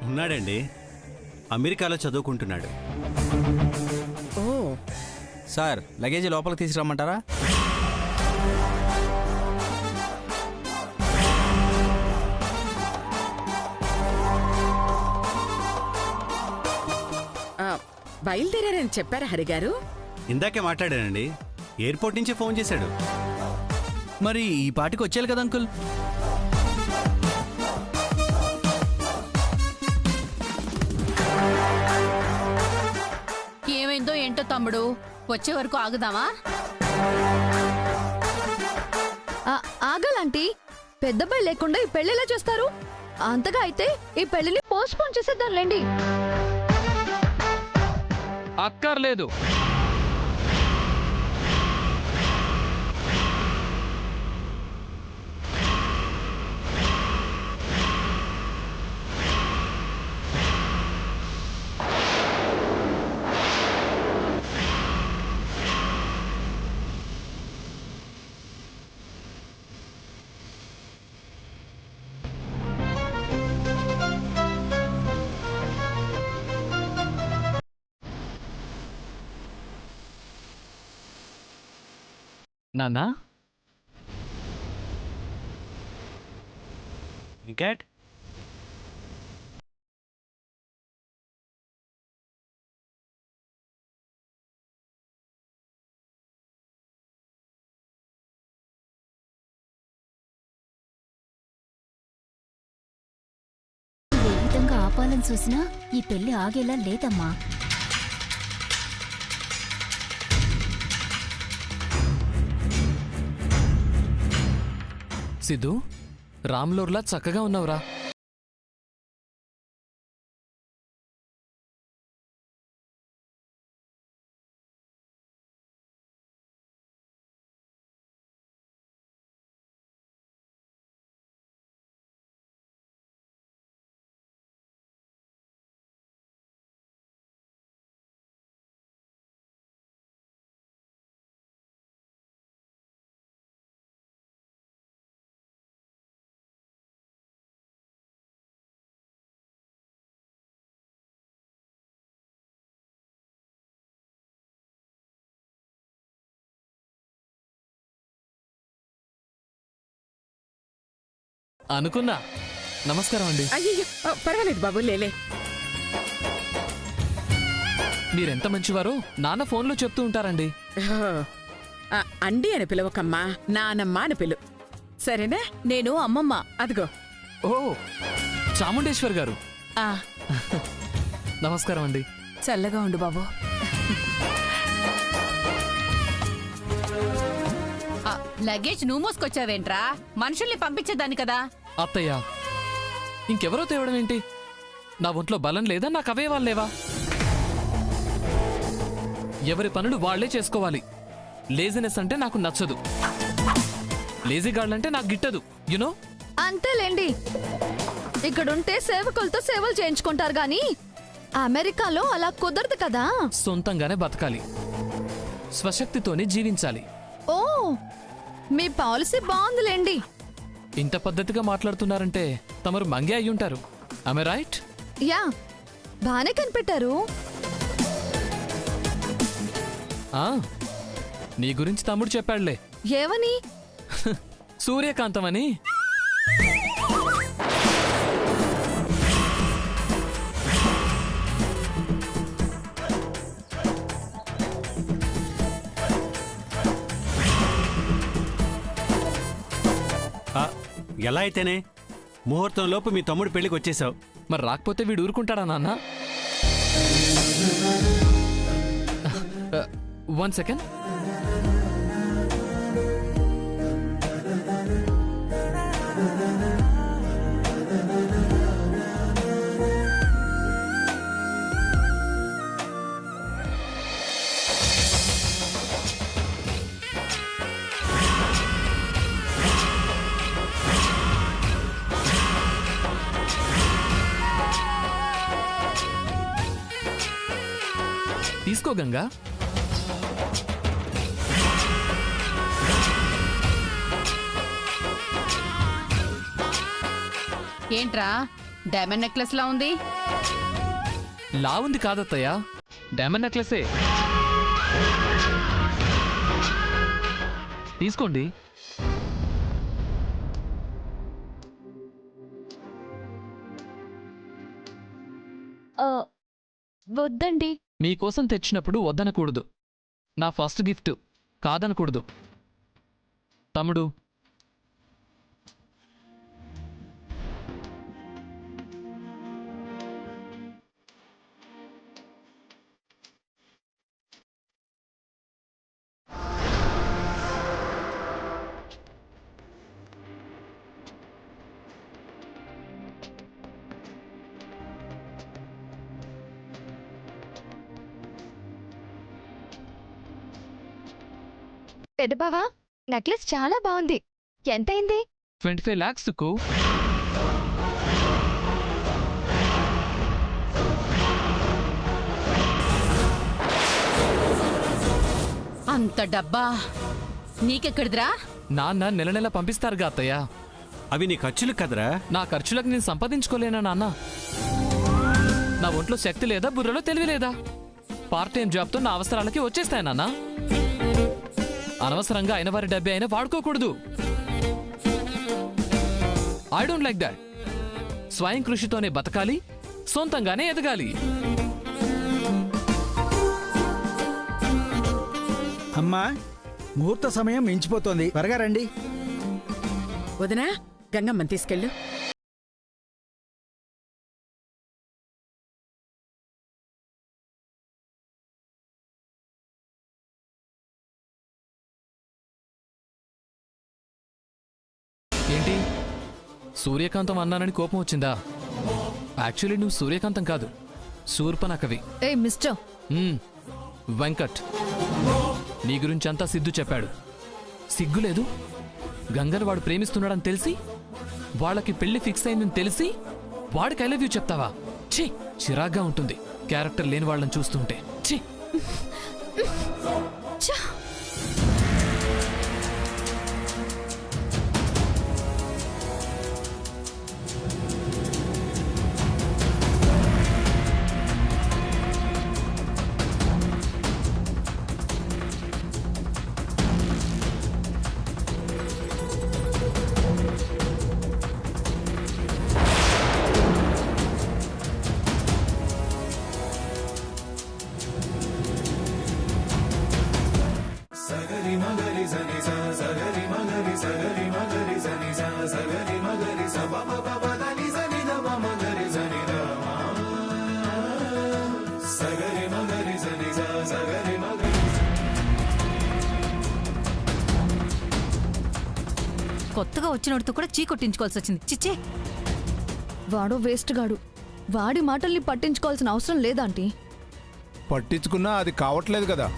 ఉన్నాడండి, అమెరికాలో చదువుకుంటున్నాడు. ఓ సార్, లగేజ్ లోపలికి తీసుకురమ్మంటారా? బయలుదేరారని చెప్పారా హరిగారు? ఇందాకే మాట్లాడానండి, ఎయిర్పోర్ట్ నుంచే ఫోన్ చేశాడు. మరి ఈ పాటికి వచ్చేయాలి కదా అంకుల్. ఏమైందో ఏంటో తమ్ముడు, వచ్చే వరకు ఆగుదామా? ఆగాలంటీ, పెద్దబ్బాయి లేకుండా ఈ పెళ్లిలా చేస్తారు. అంతగా అయితే ఈ పెళ్లిని పోస్ట్ పోన్ చేసేద్దాంలేండి. అక్కర్లేదు. నాన్నా, ఇంకేట్ ఏ విధంగా ఆపాలని చూసినా ఈ పెళ్లి ఆగేలా లేదమ్మా. సిద్ధు, రామ్లోర్లా చక్కగా ఉన్నావురా. అనుకున్నా. నమస్కారం అండి. అయ్యో పర్వాలేదు బాబు, లేలే. మీరెంత మంచివారో నాన్న ఫోన్లో చెప్తూ ఉంటారండి. అండి అని పిలవకమ్మా, నానమ్మ అని పిలు, సరేనా? నేను అమ్మమ్మ. అదిగో. ఓ, చాముండేశ్వర్ గారు. నమస్కారం అండి. చల్లగా ఉండు బాబు. లగేజ్ నువ్వు మోసుకొచ్చావేంట్రా? మనుషుల్ని పంపించేదాన్ని కదా. అత్తయ్య, ఇంకెవరో తేవడం ఏంటి? నా ఒంట్లో బలం లేదా, నాకు అవయవాలు లేవా? ఎవరి పనులు వాళ్లే చేసుకోవాలి. లేజినెస్ అంటే నాకు నచ్చదు. లేజీ గాళ్ళంటే నాకు గిట్టదు, యునో. అంతేలేండి, ఇక్కడుంటే సేవకులతో సేవలు చేయించుకుంటారు గాని అమెరికాలో అలా కుదరదు కదా. సొంతంగానే బతకాలి, స్వశక్తితోనే జీవించాలి. ఓ, మీ పాలసీ బాగుందిలేండి. ఇంత పద్ధతిగా మాట్లాడుతున్నారంటే తమరు మంగే అయ్యుంటారు. ఆమె రైట్? యా, బానే కనిపెట్టారు. నీ గురించి తమ్ముడు చెప్పాడులే. ఏవని? సూర్యకాంతం అని. ఎలా అయితేనే ముహూర్తం లోపు మీ తమ్ముడు పెళ్లికి వచ్చేసావు. మరి రాకపోతే వీడు ఊరుకుంటాడా నాన్న? 1 సెకండ్. తీసుకో గంగా. ఏంట్రా డైమండ్ నెక్లెస్ లా ఉంది. లా ఉంది కాదత్తయ్య, డైమండ్ నెక్లెసే. తీసుకోండి. వద్దండి. మీకోసం తెచ్చినప్పుడు వద్దనకూడదు. నా ఫస్ట్ గిఫ్ట్ కాదనకూడదు. తమ్ముడు, పెద్ద బావా, నెక్లెస్ చాలా బాగుంది. ఎంతైంది? 25 lakhs కు. అంత డబ్బా నీకెక్కడిదిరా? నాన్న నెల నెల పంపిస్తారుగా అత్తయ్య. అవి నీ ఖర్చులు కదరా. నా ఖర్చులకు నేను సంపాదించుకోలేనా నాన్న? నా ఒంట్లో శక్తి లేదా, బుర్రలో తెలివి లేదా? పార్ట్ టైం జాబ్తో నా అవసరాలకి వచ్చేస్తాయి నాన్న. అనవసరంగా అయిన వారి డబ్బే అయినా వాడుకోకూడదు. I don't like that. స్వయం కృషితోనే బతకాలి, సొంతంగానే ఎదగాలి. అమ్మా, ముహూర్త సమయం మించిపోతోంది, త్వరగా రండి. వదినా, గంగమ్మని తీసుకెళ్ళు. ఏంటి, సూర్యకాంతం అన్నానని కోపం వచ్చిందా? యాక్చువల్లీ నువ్వు సూర్యకాంతం కాదు, శూర్పణఖవి. ఏ మిస్టర్, వెంకట్, నీ గురించి అంతా సిద్ధు చెప్పాడు. సిగ్గులేదు? గంగను వాడు ప్రేమిస్తున్నాడని తెలిసి, వాళ్ళకి పెళ్లి ఫిక్స్ అయిందని తెలిసి వాడికి ఐ లవ్ యూ చెప్తావా? ఛీ, చిరాగ్గా ఉంటుంది క్యారెక్టర్ లేని వాళ్ళని చూస్తుంటే. ఛీ. కొత్తగా వచ్చినోడితో కూడా చీ కొట్టించుకోవాల్సి వచ్చింది. చిచ్చే, వాడో వేస్ట్ గాడు. వాడి మాటల్ని పట్టించుకోవాల్సిన అవసరం లేదాంటీ. పట్టించుకున్నా అది కావట్లేదు కదా.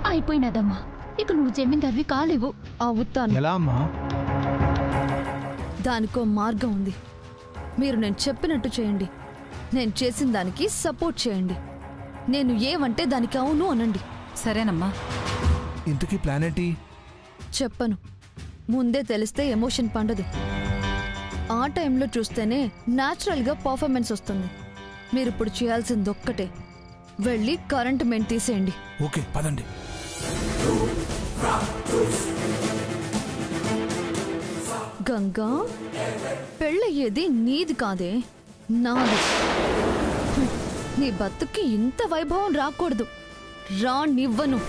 అయిపోయినదమ్మా, ఇక నువ్వు జమీందార్వి కాలేవు. అవుతాను. ఎలా అమ్మా? దానికో మార్గం ఉంది. మీరు నేను చెప్పినట్టు చేయండి. నేను చేసిన దానికి సపోర్ట్ చేయండి. నేను ఏమంటే దానికి అవును అనండి. సరేనమ్మా. ఇంతకీ ప్లాన్ ఏంటి? చెప్పను. ముందే తెలిస్తే ఎమోషన్ పండదు. ఆ టైంలో చూస్తేనే న్యాచురల్గా పర్ఫార్మెన్స్ వస్తుంది. మీరు ఇప్పుడు చేయాల్సింది ఒక్కటే, వెళ్ళి కరెంట్ మెయిన్ తీసేయండి. ఓకే, పదండి. గంగా, పెళ్ళయ్యేది నీది కాదే, నాది. నీ బతుక్కి ఇంత వైభవం రాకూడదు. రానివ్వను.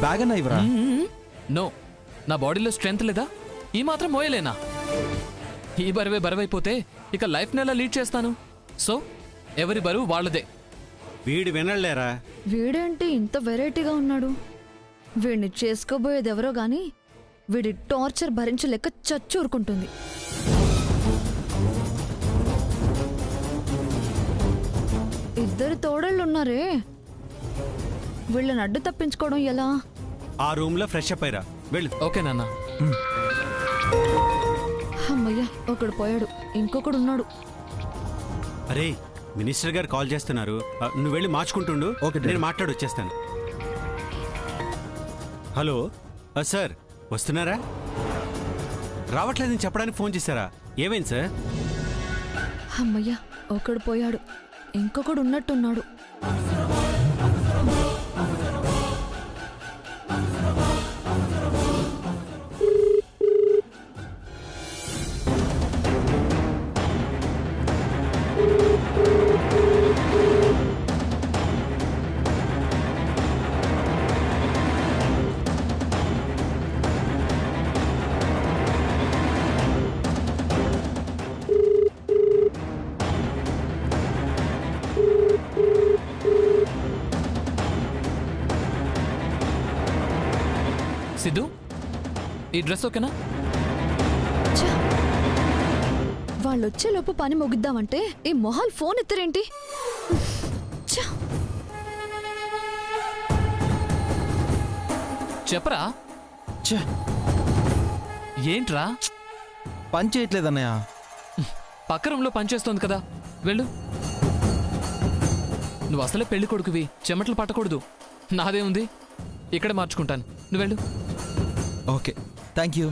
బ్యాగ్ అన్న ఇవరా. నో, నా బాడీలో స్ట్రెంగ్త్ లేదా? ఈ మాత్రం మోయలేనా? ఈ బరువైపోతే ఇక లైఫ్ నెలా లీడ్ చేస్తాను. సో ఎవరి బరువు వాళ్ళదే. వీడు వినలేరా? వీడేంటి ఇంత వెరైటీగా ఉన్నాడు? వీడిని చేసుకోబోయేది ఎవరో గాని వీడి టార్చర్ భరించలేక చచ్చూరుకుంటుంది. ఇద్దరు తోడళ్ళున్నారే, వీళ్ళని అడ్డు తప్పించుకోవడం ఎలా? ఆ రూమ్ లో ఫ్రెష్ అప్ అయ్యరా, వెళ్ళు. ఓకే నాన్న. అమ్మయ్యా, ఒకడు పోయాడు, ఇంకొకడు ఉన్నాడు. అరే, మినిస్టర్ గారు కాల్ చేస్తున్నారు. నువ్వు వెళ్ళి మార్చుకుంటుండు. ఓకే, నేను మాట్లాడి వచ్చేస్తాను. హలో సార్, వస్తున్నారా? రావట్లేదని చెప్పడానికి ఫోన్ చేశారా? ఏమైంది సార్? అమ్మయ్యా, ఒకడు పోయాడు, ఇంకొకడు ఉన్నట్టున్నాడు. సిద్ధు, ఈ డ్రెస్ ఓకేనా? వాళ్ళొచ్చేలోపు పని ముగిద్దామంటే ఈ మొహాల్ ఫోన్ ఎత్తరేంటి? చెప్పరా. ఏంట్రా? పని చేయట్లేదన్నయ్య. పక్క రూమ్లో పనిచేస్తోంది కదా, వెళ్ళు. నువ్వు అసలే పెళ్లి కొడుకువి, చెమటలు పట్టకూడదు. నాదే ఉంది, ఇక్కడే మార్చుకుంటాను. నువ్వు వెళ్ళు. Okay, thank you.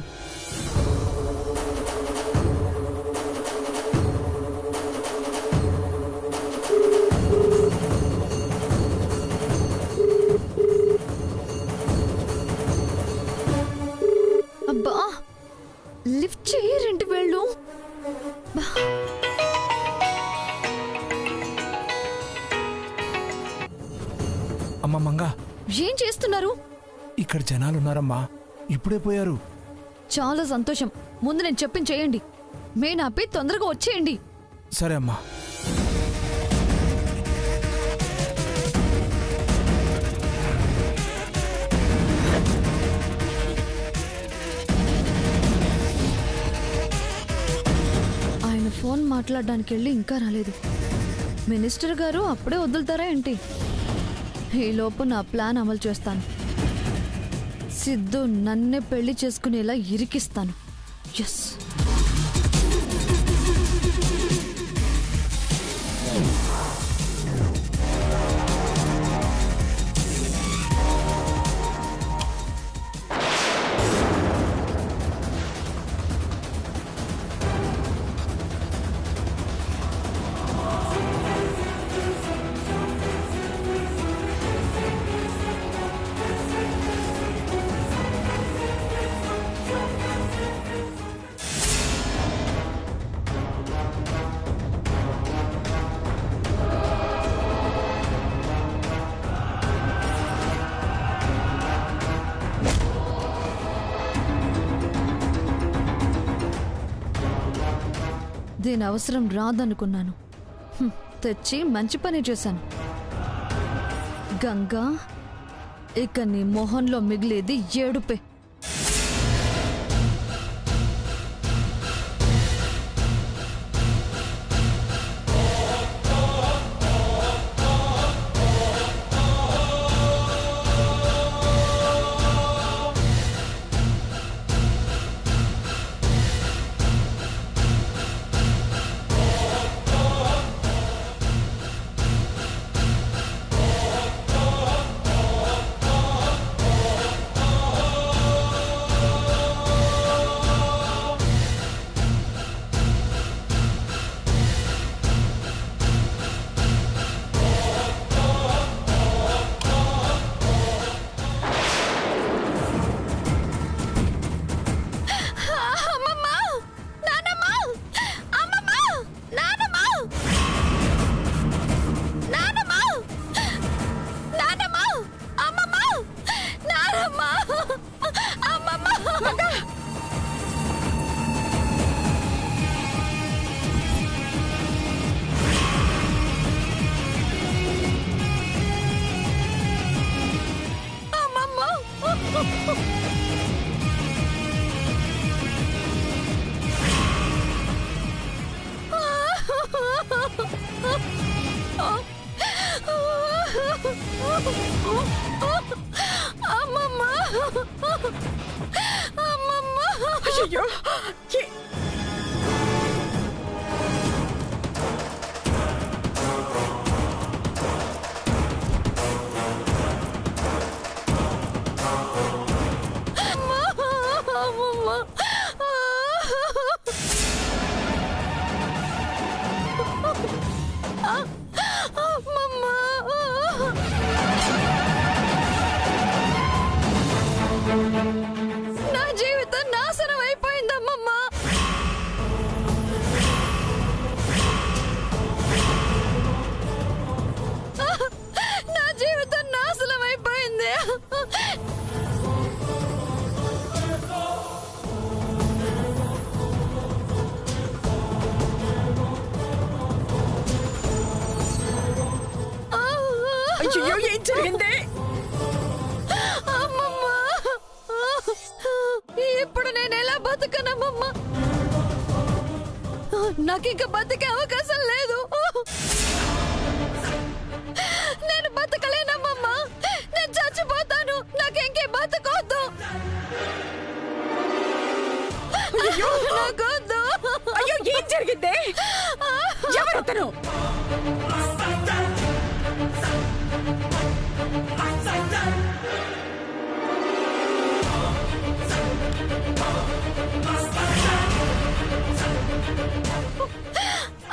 అబ్బా, లిఫ్ట్ చేయరేంటి వెళ్ళు. అమ్మ మంగా, ఏం చేస్తున్నారు? ఇక్కడ జనాలు ఉన్నారమ్మా, ఇప్పుడే పోయారు. చాలా సంతోషం. ముందు నేను చెప్పింది చేయండి. మెయిన్ ఆపి తొందరగా వచ్చేయండి. సరే అమ్మా. ఆయన ఫోన్ మాట్లాడడానికి వెళ్ళి ఇంకా రాలేదు. మినిస్టర్ గారు అప్పుడే వదులుతారా ఏంటి? ఈలోపు నా ప్లాన్ అమలు చేస్తాను. సిద్ధు నన్నే పెళ్లి చేసుకునేలా ఇరికిస్తాను. ఎస్. దీని అవసరం రాదనుకున్నాను. తెచ్చి మంచి పని చేశాను. గంగా, ఇక నీ మొహంలో మిగిలేది ఏడుపే. అమ్మమ్మ అమ్మమ్మ అయ్యో నా జీవితం నాశనం అయిపోయిందమ్మమ్మ. నా జీవితం నాశనం అయిపోయింది. అయ్యో ఏం జరిగింది? ఇప్పుడు నేను ఎలా బతకనమ్మమ్మా? నాకు ఇంకా బతికే అవకాశం లేదు. నేను బతకలేనమ్మమ్మా. నేను చచ్చిపోతాను. నాకు ఇంకే బతకొద్దు. నాకొద్దు. అయ్యో ఏం జరిగింది? ఎవరతను?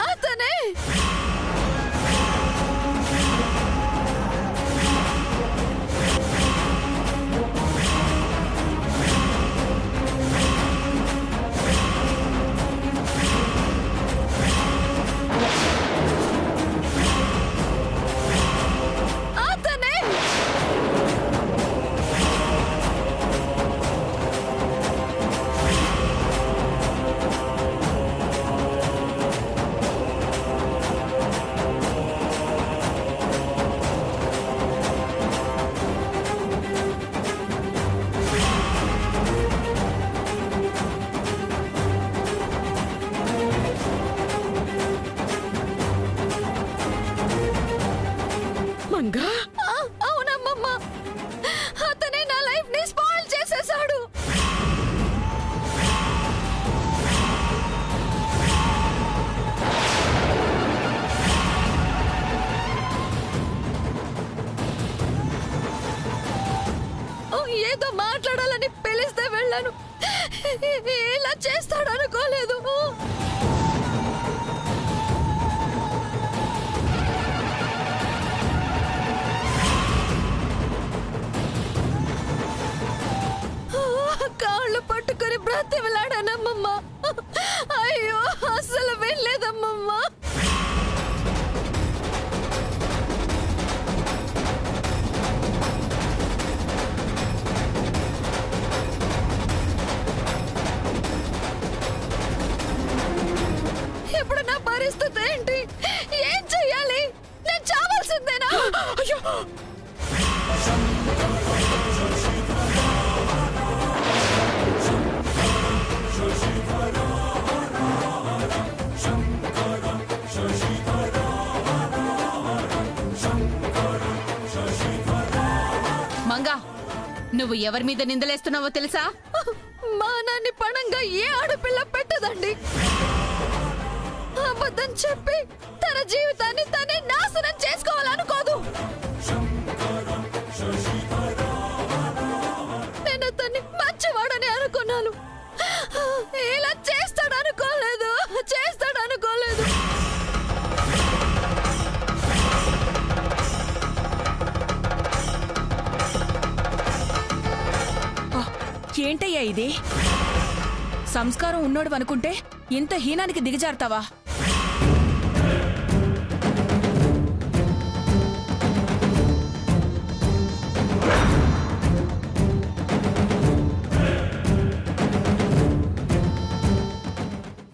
అతనే. అతనే. మంగా అవునమ్మమ్మ. అతనే నా లైఫ్ ని స్పాయిల్ చేసేశాడు. ఏదో మాట్లాడాలని పిలిస్తే వెళ్ళాను. ఇలా చేస్తాడు అనుకోలేదు. కాళ్ళు పట్టుకుని బ్రతిమలాడానమ్మమ్మ. అయ్యో అసలు వెళ్ళలేదమ్మమ్మ. ఇప్పుడు నా పరిస్థితి ఏంటి? ఏం చెయ్యాలి? నేను చావాల్సిందేనా? అయ్యో మంగా, నువ్వు ఎవరి మీద నిందలేస్తున్నావో తెలుసా? మానాన్ని పణంగా ఏ ఆడపిల్ల పెట్టదండి. అబద్ధం చెప్పి తన జీవితాన్ని తనే నాశనం చేసుకోవాలనుకోదు. నేను అతన్ని మంచివాడని అనుకున్నాను. ఇలా చేస్తాడనుకోలేదు. ఏంటయ్యా ఇది? సంస్కారం ఉన్నోడు అనుకుంటే ఇంత హీనానికి దిగజారుతావా?